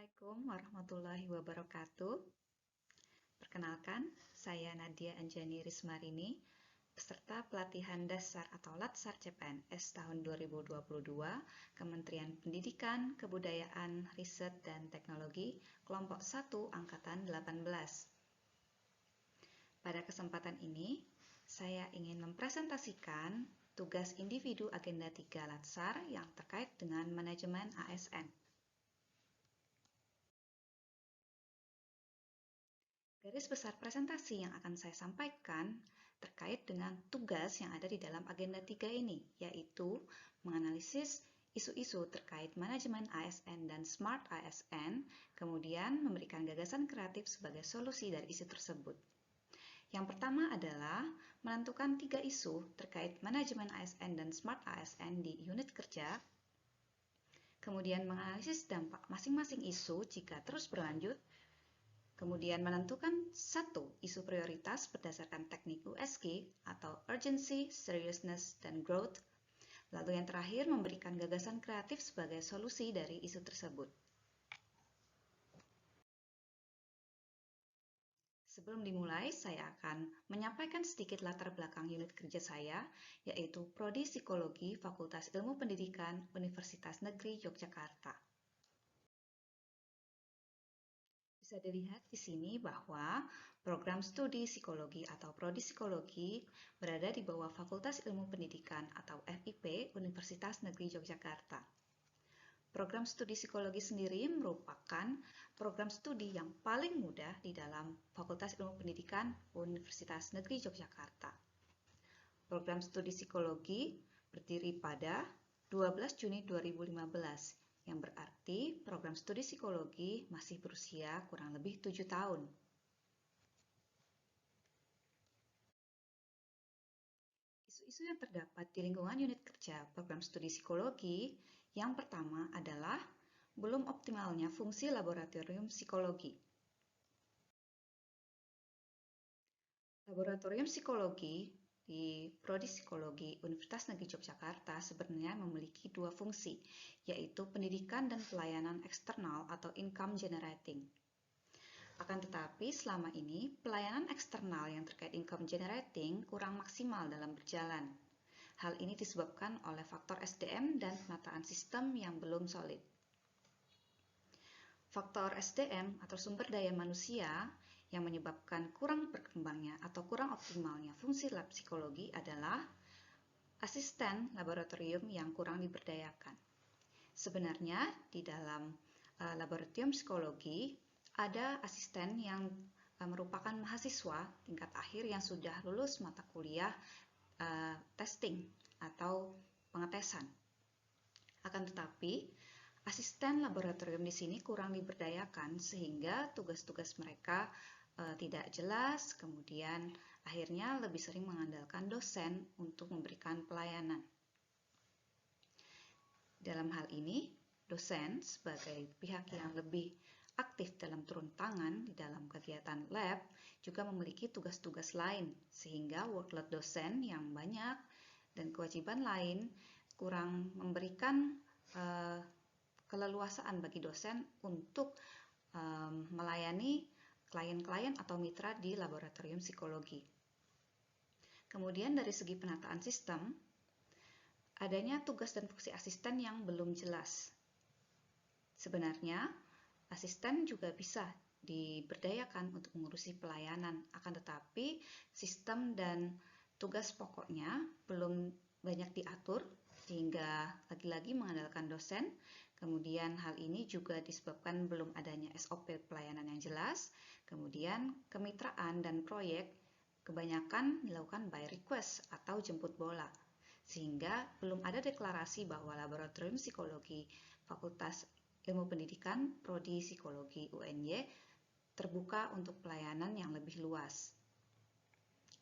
Assalamualaikum warahmatullahi wabarakatuh. Perkenalkan, saya Nadia Anjani Rismarini, peserta pelatihan dasar atau Latsar CPNS tahun 2022, Kementerian Pendidikan, Kebudayaan, Riset, dan Teknologi, kelompok 1, Angkatan 18. Pada kesempatan ini, saya ingin mempresentasikan tugas individu agenda 3 Latsar yang terkait dengan manajemen ASN. Garis besar presentasi yang akan saya sampaikan terkait dengan tugas yang ada di dalam agenda 3 ini, yaitu menganalisis isu-isu terkait manajemen ASN dan Smart ASN, kemudian memberikan gagasan kreatif sebagai solusi dari isu tersebut. Yang pertama adalah menentukan 3 isu terkait manajemen ASN dan Smart ASN di unit kerja, kemudian menganalisis dampak masing-masing isu jika terus berlanjut, kemudian menentukan satu isu prioritas berdasarkan teknik USG atau Urgency, Seriousness, dan Growth. Lalu yang terakhir memberikan gagasan kreatif sebagai solusi dari isu tersebut. Sebelum dimulai, saya akan menyampaikan sedikit latar belakang unit kerja saya, yaitu Prodi Psikologi Fakultas Ilmu Pendidikan Universitas Negeri Yogyakarta. Bisa dilihat di sini bahwa program studi psikologi atau prodi psikologi berada di bawah Fakultas Ilmu Pendidikan atau FIP Universitas Negeri Yogyakarta. Program studi psikologi sendiri merupakan program studi yang paling mudah di dalam Fakultas Ilmu Pendidikan Universitas Negeri Yogyakarta. Program studi psikologi berdiri pada 12 Juni 2015, yang berarti program studi psikologi masih berusia kurang lebih 7 tahun. Isu-isu yang terdapat di lingkungan unit kerja program studi psikologi, yang pertama adalah belum optimalnya fungsi laboratorium psikologi. Laboratorium psikologi di Prodi Psikologi Universitas Negeri Yogyakarta sebenarnya memiliki dua fungsi, yaitu pendidikan dan pelayanan eksternal atau income generating. Akan tetapi, selama ini pelayanan eksternal yang terkait income generating kurang maksimal dalam berjalan. Hal ini disebabkan oleh faktor SDM dan penataan sistem yang belum solid. Faktor SDM atau sumber daya manusia yang menyebabkan kurang berkembangnya atau kurang optimalnya fungsi lab psikologi adalah asisten laboratorium yang kurang diberdayakan. Sebenarnya di dalam laboratorium psikologi ada asisten yang merupakan mahasiswa tingkat akhir yang sudah lulus mata kuliah testing atau pengetesan. Akan tetapi, asisten laboratorium di sini kurang diberdayakan sehingga tugas-tugas mereka tidak jelas, kemudian akhirnya lebih sering mengandalkan dosen untuk memberikan pelayanan. Dalam hal ini, dosen sebagai pihak yang lebih aktif dalam turun tangan di dalam kegiatan lab juga memiliki tugas-tugas lain, sehingga workload dosen yang banyak dan kewajiban lain kurang memberikan keleluasaan bagi dosen untuk melayani klien-klien atau mitra di laboratorium psikologi. Kemudian dari segi penataan sistem, adanya tugas dan fungsi asisten yang belum jelas. Sebenarnya, asisten juga bisa diberdayakan untuk mengurusi pelayanan, akan tetapi sistem dan tugas pokoknya belum banyak diatur, sehingga lagi-lagi mengandalkan dosen. Kemudian hal ini juga disebabkan belum adanya SOP pelayanan yang jelas. Kemudian kemitraan dan proyek kebanyakan dilakukan by request atau jemput bola, sehingga belum ada deklarasi bahwa laboratorium psikologi Fakultas Ilmu Pendidikan Prodi Psikologi UNY terbuka untuk pelayanan yang lebih luas.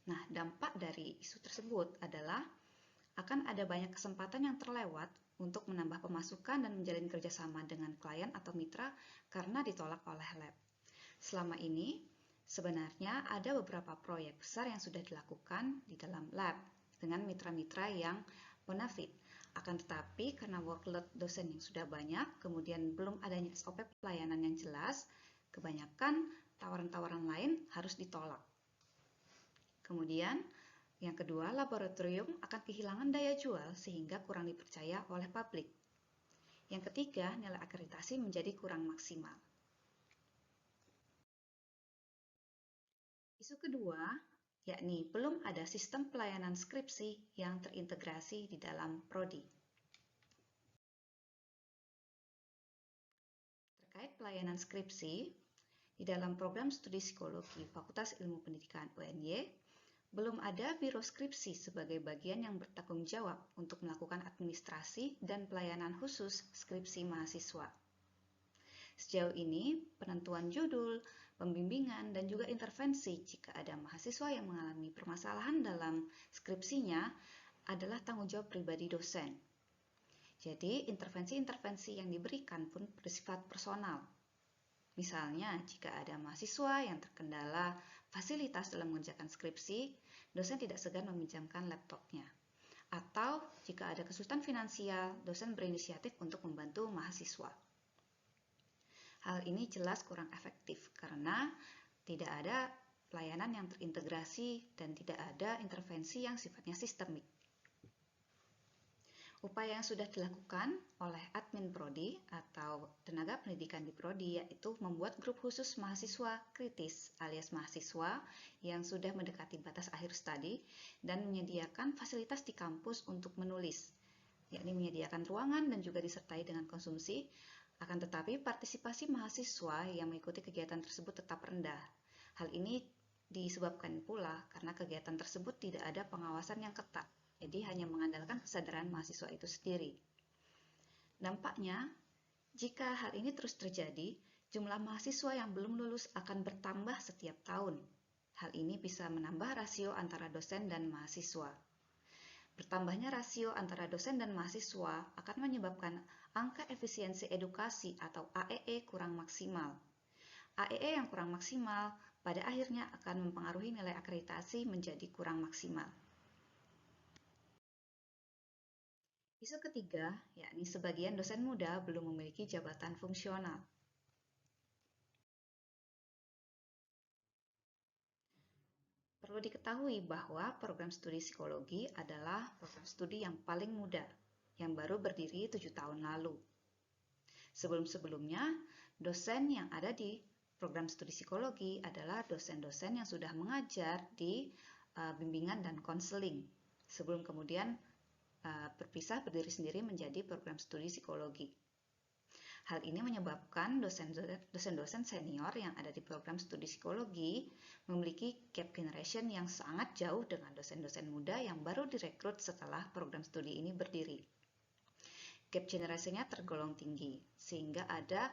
Nah, dampak dari isu tersebut adalah akan ada banyak kesempatan yang terlewat untuk menambah pemasukan dan menjalin kerjasama dengan klien atau mitra karena ditolak oleh lab. Selama ini, sebenarnya ada beberapa proyek besar yang sudah dilakukan di dalam lab dengan mitra-mitra yang bonafit. Akan tetapi, karena workload dosen yang sudah banyak, kemudian belum adanya SOP pelayanan yang jelas, kebanyakan tawaran-tawaran lain harus ditolak. Kemudian, yang kedua, laboratorium akan kehilangan daya jual sehingga kurang dipercaya oleh publik. Yang ketiga, nilai akreditasi menjadi kurang maksimal. Isu kedua, yakni belum ada sistem pelayanan skripsi yang terintegrasi di dalam prodi. Terkait pelayanan skripsi, di dalam program studi psikologi Fakultas Ilmu Pendidikan UNY, belum ada biro skripsi sebagai bagian yang bertanggung jawab untuk melakukan administrasi dan pelayanan khusus skripsi mahasiswa. Sejauh ini, penentuan judul, pembimbingan, dan juga intervensi jika ada mahasiswa yang mengalami permasalahan dalam skripsinya adalah tanggung jawab pribadi dosen. Jadi, intervensi-intervensi yang diberikan pun bersifat personal. Misalnya, jika ada mahasiswa yang terkendala fasilitas dalam mengerjakan skripsi, dosen tidak segan meminjamkan laptopnya. Atau, jika ada kesulitan finansial, dosen berinisiatif untuk membantu mahasiswa. Hal ini jelas kurang efektif karena tidak ada pelayanan yang terintegrasi dan tidak ada intervensi yang sifatnya sistemik. Upaya yang sudah dilakukan oleh admin prodi atau tenaga pendidikan di prodi yaitu membuat grup khusus mahasiswa kritis alias mahasiswa yang sudah mendekati batas akhir studi dan menyediakan fasilitas di kampus untuk menulis, yakni menyediakan ruangan dan juga disertai dengan konsumsi. Akan tetapi, partisipasi mahasiswa yang mengikuti kegiatan tersebut tetap rendah. Hal ini disebabkan pula karena kegiatan tersebut tidak ada pengawasan yang ketat, jadi hanya mengandalkan kesadaran mahasiswa itu sendiri. Dampaknya, jika hal ini terus terjadi, jumlah mahasiswa yang belum lulus akan bertambah setiap tahun. Hal ini bisa menambah rasio antara dosen dan mahasiswa. Bertambahnya rasio antara dosen dan mahasiswa akan menyebabkan angka efisiensi edukasi atau AEE kurang maksimal. AEE yang kurang maksimal pada akhirnya akan mempengaruhi nilai akreditasi menjadi kurang maksimal. Isu ketiga, yakni sebagian dosen muda belum memiliki jabatan fungsional. Perlu diketahui bahwa program studi psikologi adalah program studi yang paling muda, yang baru berdiri 7 tahun lalu. Sebelum-sebelumnya, dosen yang ada di program studi psikologi adalah dosen-dosen yang sudah mengajar di bimbingan dan konseling, sebelum kemudian berpisah berdiri sendiri menjadi program studi psikologi. Hal ini menyebabkan dosen-dosen senior yang ada di program studi psikologi memiliki gap generation yang sangat jauh dengan dosen-dosen muda yang baru direkrut setelah program studi ini berdiri. Gap generasinya tergolong tinggi, sehingga ada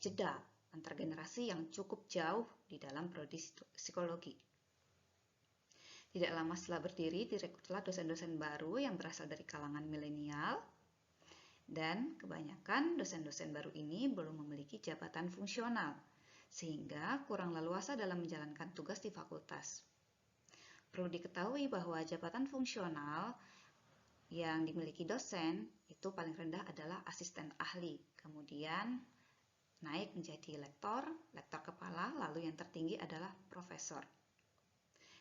jeda antar generasi yang cukup jauh di dalam prodi psikologi. Tidak lama setelah berdiri, direkrutlah dosen-dosen baru yang berasal dari kalangan milenial, dan kebanyakan dosen-dosen baru ini belum memiliki jabatan fungsional, sehingga kurang leluasa dalam menjalankan tugas di fakultas. Perlu diketahui bahwa jabatan fungsional yang dimiliki dosen itu paling rendah adalah asisten ahli, kemudian naik menjadi lektor kepala, lalu yang tertinggi adalah profesor.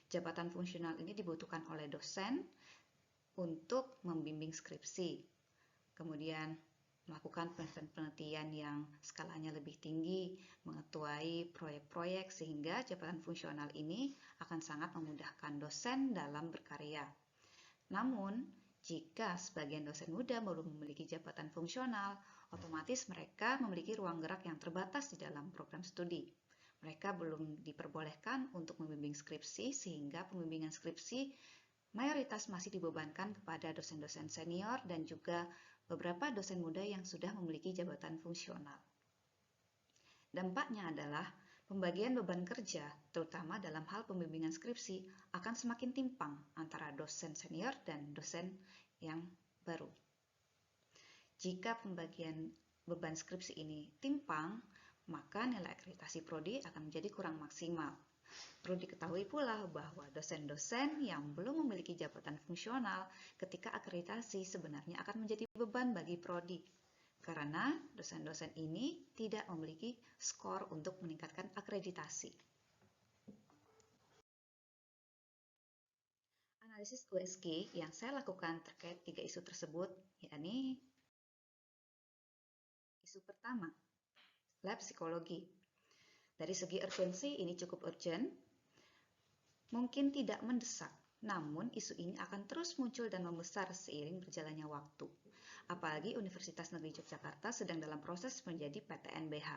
Jabatan fungsional ini dibutuhkan oleh dosen untuk membimbing skripsi, kemudian melakukan penelitian yang skalanya lebih tinggi, mengetuai proyek-proyek, sehingga jabatan fungsional ini akan sangat memudahkan dosen dalam berkarya. Namun, jika sebagian dosen muda belum memiliki jabatan fungsional, otomatis mereka memiliki ruang gerak yang terbatas di dalam program studi. Mereka belum diperbolehkan untuk membimbing skripsi, sehingga pembimbingan skripsi mayoritas masih dibebankan kepada dosen-dosen senior dan juga beberapa dosen muda yang sudah memiliki jabatan fungsional. Dampaknya adalah pembagian beban kerja, terutama dalam hal pembimbingan skripsi, akan semakin timpang antara dosen senior dan dosen yang baru. Jika pembagian beban skripsi ini timpang, maka nilai akreditasi prodi akan menjadi kurang maksimal. Perlu diketahui pula bahwa dosen-dosen yang belum memiliki jabatan fungsional ketika akreditasi sebenarnya akan menjadi beban bagi prodi, karena dosen-dosen ini tidak memiliki skor untuk meningkatkan akreditasi. Analisis USG yang saya lakukan terkait 3 isu tersebut, yakni isu pertama, lab psikologi. Dari segi urgensi ini cukup urgent, mungkin tidak mendesak, namun isu ini akan terus muncul dan membesar seiring berjalannya waktu. Apalagi Universitas Negeri Yogyakarta sedang dalam proses menjadi PTNBH,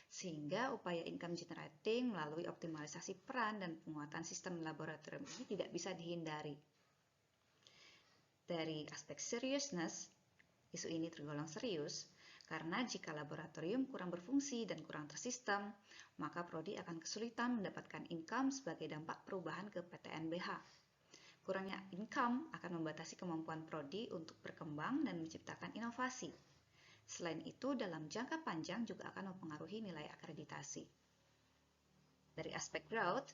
sehingga upaya income generating melalui optimalisasi peran dan penguatan sistem laboratorium ini tidak bisa dihindari. Dari aspek seriousness, isu ini tergolong serius karena jika laboratorium kurang berfungsi dan kurang tersistem, maka prodi akan kesulitan mendapatkan income sebagai dampak perubahan ke PTNBH. Kurangnya income akan membatasi kemampuan prodi untuk berkembang dan menciptakan inovasi. Selain itu, dalam jangka panjang juga akan mempengaruhi nilai akreditasi. Dari aspek growth,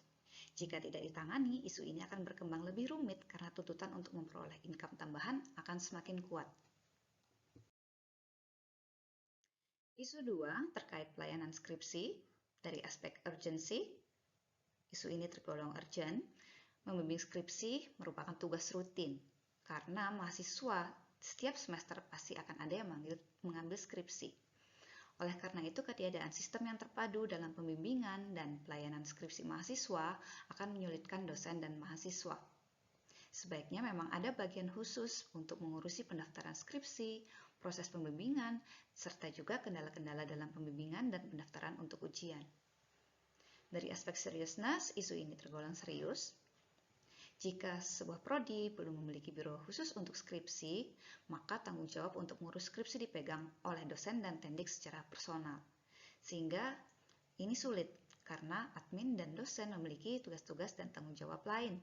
jika tidak ditangani, isu ini akan berkembang lebih rumit karena tuntutan untuk memperoleh income tambahan akan semakin kuat. Isu 2 terkait pelayanan skripsi. Dari aspek urgency, isu ini tergolong urgent. Membimbing skripsi merupakan tugas rutin karena mahasiswa setiap semester pasti akan ada yang mengambil skripsi. Oleh karena itu, ketiadaan sistem yang terpadu dalam pembimbingan dan pelayanan skripsi mahasiswa akan menyulitkan dosen dan mahasiswa. Sebaiknya memang ada bagian khusus untuk mengurusi pendaftaran skripsi, proses pembimbingan, serta juga kendala-kendala dalam pembimbingan dan pendaftaran untuk ujian. Dari aspek seriousness, isu ini tergolong serius. Jika sebuah prodi belum memiliki biro khusus untuk skripsi, maka tanggung jawab untuk mengurus skripsi dipegang oleh dosen dan tendik secara personal. Sehingga ini sulit karena admin dan dosen memiliki tugas-tugas dan tanggung jawab lain.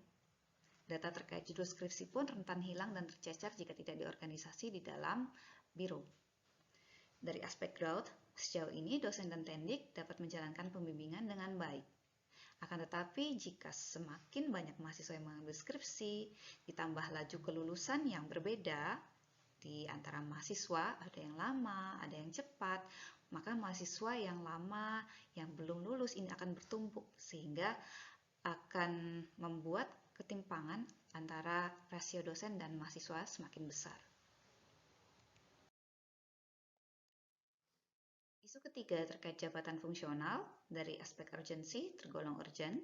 Data terkait judul skripsi pun rentan hilang dan tercecer jika tidak diorganisasi di dalam biro. Dari aspek growth, sejauh ini dosen dan tendik dapat menjalankan pembimbingan dengan baik. Akan tetapi, jika semakin banyak mahasiswa yang mengambil skripsi, ditambah laju kelulusan yang berbeda di antara mahasiswa, ada yang lama, ada yang cepat, maka mahasiswa yang lama, yang belum lulus ini akan bertumpuk, sehingga akan membuat ketimpangan antara rasio dosen dan mahasiswa semakin besar. Isu ketiga terkait jabatan fungsional. Dari aspek urgensi tergolong urgent.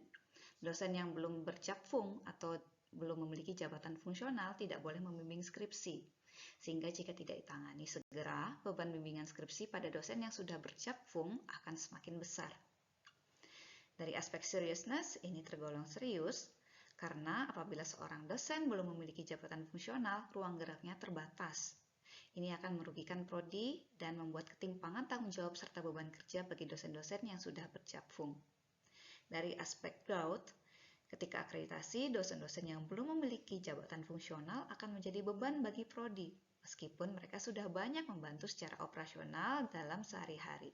Dosen yang belum berjabfung atau belum memiliki jabatan fungsional tidak boleh membimbing skripsi. Sehingga jika tidak ditangani segera, beban bimbingan skripsi pada dosen yang sudah berjabfung akan semakin besar. Dari aspek seriousness, ini tergolong serius karena apabila seorang dosen belum memiliki jabatan fungsional, ruang geraknya terbatas. Ini akan merugikan prodi dan membuat ketimpangan tanggung jawab serta beban kerja bagi dosen-dosen yang sudah berjabfung. Dari aspek growth, ketika akreditasi, dosen-dosen yang belum memiliki jabatan fungsional akan menjadi beban bagi prodi, meskipun mereka sudah banyak membantu secara operasional dalam sehari-hari.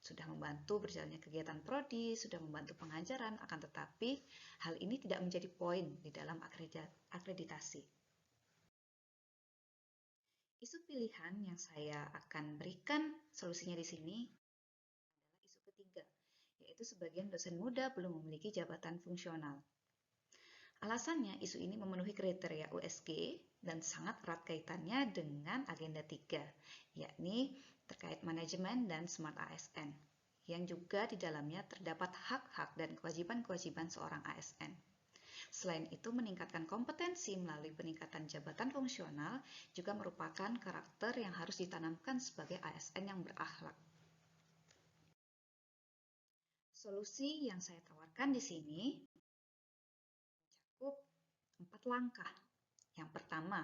Sudah membantu berjalannya kegiatan prodi, sudah membantu pengajaran, akan tetapi hal ini tidak menjadi poin di dalam akreditasi. Isu pilihan yang saya akan berikan solusinya di sini adalah isu ketiga, yaitu sebagian dosen muda belum memiliki jabatan fungsional. Alasannya, isu ini memenuhi kriteria USG dan sangat erat kaitannya dengan agenda 3, yakni terkait manajemen dan smart ASN, yang juga di dalamnya terdapat hak-hak dan kewajiban-kewajiban seorang ASN. Selain itu, meningkatkan kompetensi melalui peningkatan jabatan fungsional juga merupakan karakter yang harus ditanamkan sebagai ASN yang berakhlak. Solusi yang saya tawarkan di sini mencakup 4 langkah. Yang pertama,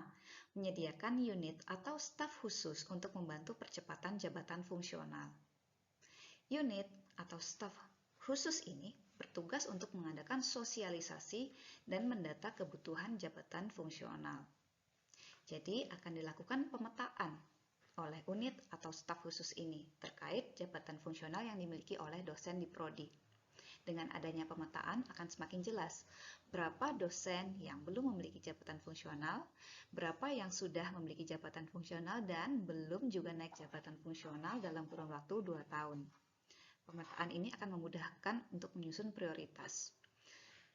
menyediakan unit atau staf khusus untuk membantu percepatan jabatan fungsional. Unit atau staf khusus ini bertugas untuk mengadakan sosialisasi dan mendata kebutuhan jabatan fungsional. Jadi akan dilakukan pemetaan oleh unit atau staf khusus ini terkait jabatan fungsional yang dimiliki oleh dosen di prodi. Dengan adanya pemetaan akan semakin jelas berapa dosen yang belum memiliki jabatan fungsional, berapa yang sudah memiliki jabatan fungsional dan belum juga naik jabatan fungsional dalam kurun waktu 2 tahun. Pemetaan ini akan memudahkan untuk menyusun prioritas.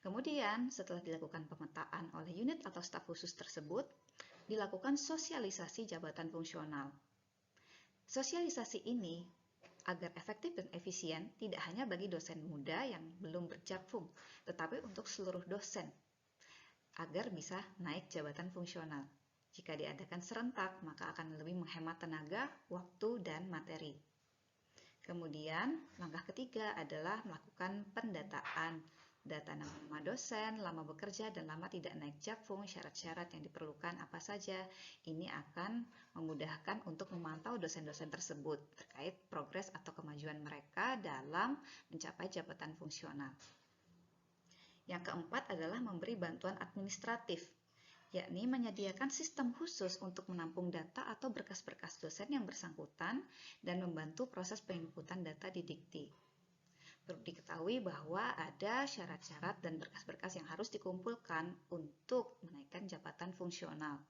Kemudian, setelah dilakukan pemetaan oleh unit atau staf khusus tersebut, dilakukan sosialisasi jabatan fungsional. Sosialisasi ini agar efektif dan efisien tidak hanya bagi dosen muda yang belum berjabfung, tetapi untuk seluruh dosen agar bisa naik jabatan fungsional. Jika diadakan serentak, maka akan lebih menghemat tenaga, waktu, dan materi. Kemudian, langkah ketiga adalah melakukan pendataan. Data nama dosen, lama bekerja, dan lama tidak naik jakfung, syarat-syarat yang diperlukan apa saja. Ini akan memudahkan untuk memantau dosen-dosen tersebut terkait progres atau kemajuan mereka dalam mencapai jabatan fungsional. Yang keempat adalah memberi bantuan administratif, yakni menyediakan sistem khusus untuk menampung data atau berkas-berkas dosen yang bersangkutan dan membantu proses penginputan data di Dikti. Perlu diketahui bahwa ada syarat-syarat dan berkas-berkas yang harus dikumpulkan untuk menaikkan jabatan fungsional.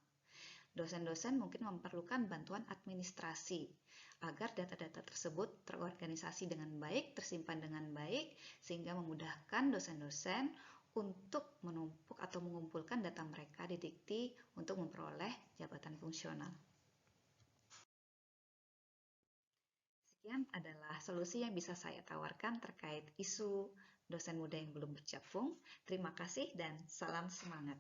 Dosen-dosen mungkin memerlukan bantuan administrasi agar data-data tersebut terorganisasi dengan baik, tersimpan dengan baik, sehingga memudahkan dosen-dosen untuk menumpuk atau mengumpulkan data mereka di Dikti untuk memperoleh jabatan fungsional. Sekian adalah solusi yang bisa saya tawarkan terkait isu dosen muda yang belum berjabfung. Terima kasih dan salam semangat.